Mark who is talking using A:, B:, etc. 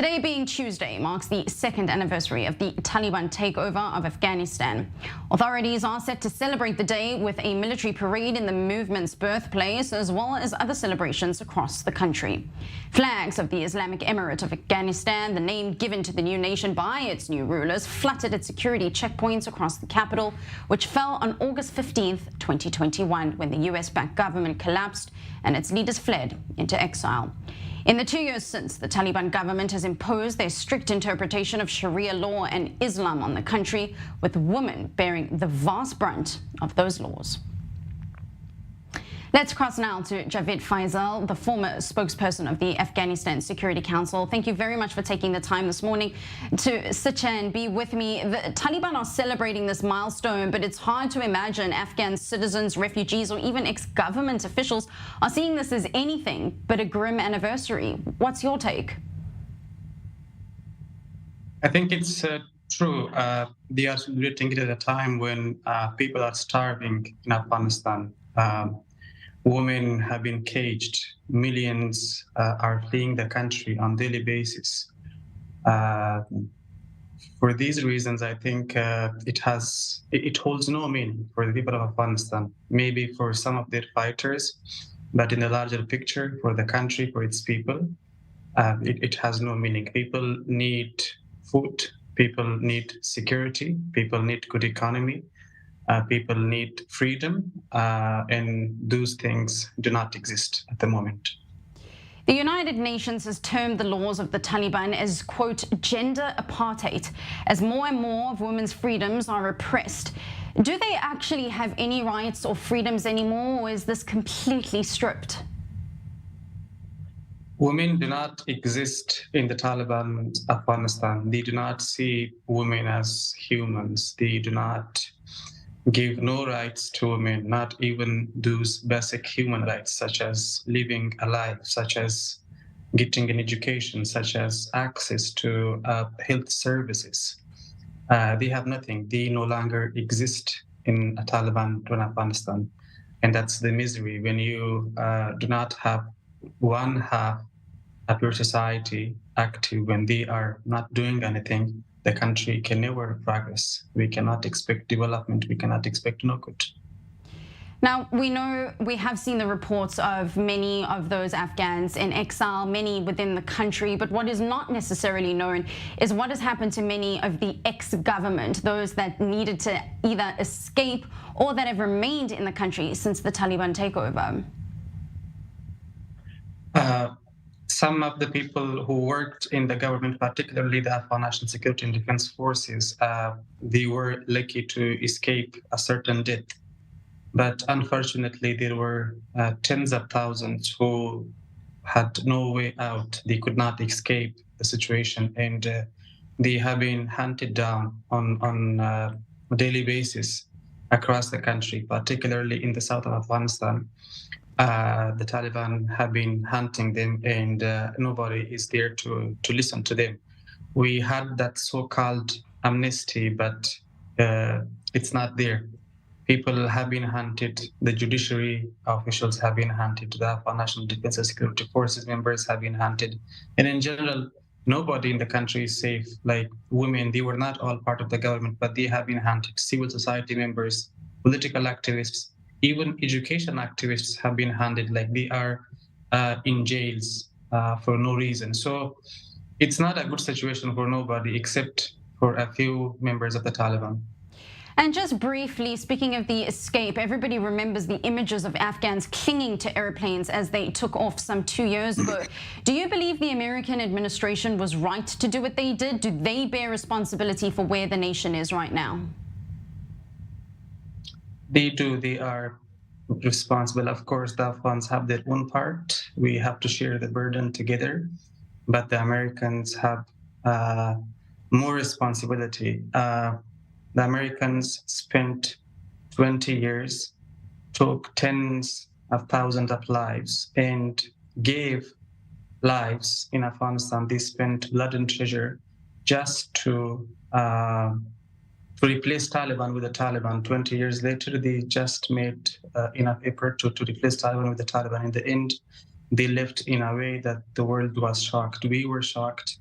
A: Today being Tuesday marks the second anniversary of the Taliban takeover of Afghanistan. Authorities are set to celebrate the day with a military parade in the movement's birthplace, as well as other celebrations across the country. Flags of the Islamic Emirate of Afghanistan, the name given to the new nation by its new rulers, fluttered at security checkpoints across the capital, which fell on August 15th, 2021, when the US-backed government collapsed and its leaders fled into exile. In the 2 years since, the Taliban government has imposed their strict interpretation of Sharia law and Islam on the country, with women bearing the vast brunt of those laws. Let's cross now to Javid Faisal, the former spokesperson of the Afghanistan Security Council. Thank you very much for taking the time this morning to sit here and be with me. The Taliban are celebrating this milestone, but it's hard to imagine Afghan citizens, refugees, or even ex-government officials are seeing this as anything but a grim anniversary. What's your take?
B: I think it's true. They are celebrating it at a time when people are starving in Afghanistan. Women have been caged. Millions are fleeing the country on a daily basis. For these reasons, I think it holds no meaning for the people of Afghanistan. Maybe for some of their fighters, but in the larger picture, for the country, for its people, it has no meaning. People need food. People need security. People need good economy. People need freedom, and those things do not exist at the moment.
A: The United Nations has termed the laws of the Taliban as, quote, gender apartheid, as more and more of women's freedoms are repressed. Do they actually have any rights or freedoms anymore, or is this completely stripped?
B: Women do not exist in the Taliban Afghanistan. They do not see women as humans. They do not give no rights to women, not even those basic human rights, such as living alive, such as getting an education, such as access to health services. They have nothing. They no longer exist in Taliban in Afghanistan. And that's the misery when you do not have one half of your society active, when they are not doing anything. The country can never progress. We cannot expect development. We cannot expect no good.
A: Now, we have seen the reports of many of those Afghans in exile, many within the country, but what is not necessarily known is what has happened to many of the ex-government, those that needed to either escape or that have remained in the country since the Taliban takeover.
B: Some of the people who worked in the government, particularly the Afghan National Security and Defense Forces, they were lucky to escape a certain death. But unfortunately, there were tens of thousands who had no way out. They could not escape the situation, and they have been hunted down on a daily basis across the country, particularly in the south of Afghanistan. The Taliban have been hunting them, and nobody is there to listen to them. We had that so-called amnesty, but it's not there. People have been hunted. The judiciary officials have been hunted. The Afghan National Defense and Security Forces members have been hunted. And in general, nobody in the country is safe. Like women, they were not all part of the government, but they have been hunted. Civil society members, political activists, even education activists have been handed, like they are in jails for no reason. So it's not a good situation for nobody except for a few members of the Taliban.
A: And just briefly, speaking of the escape, everybody remembers the images of Afghans clinging to airplanes as they took off some 2 years ago. Do you believe the American administration was right to do what they did? Do they bear responsibility for where the nation is right now?
B: They do. They are responsible. Of course, the Afghans have their own part. We have to share the burden together. But the Americans have more responsibility. The Americans spent 20 years, took tens of thousands of lives, and gave lives in Afghanistan. They spent blood and treasure just to replace Taliban with the Taliban. 20 years later, they just made enough effort to replace Taliban with the Taliban. In the end, they left in a way that the world was shocked. We were shocked.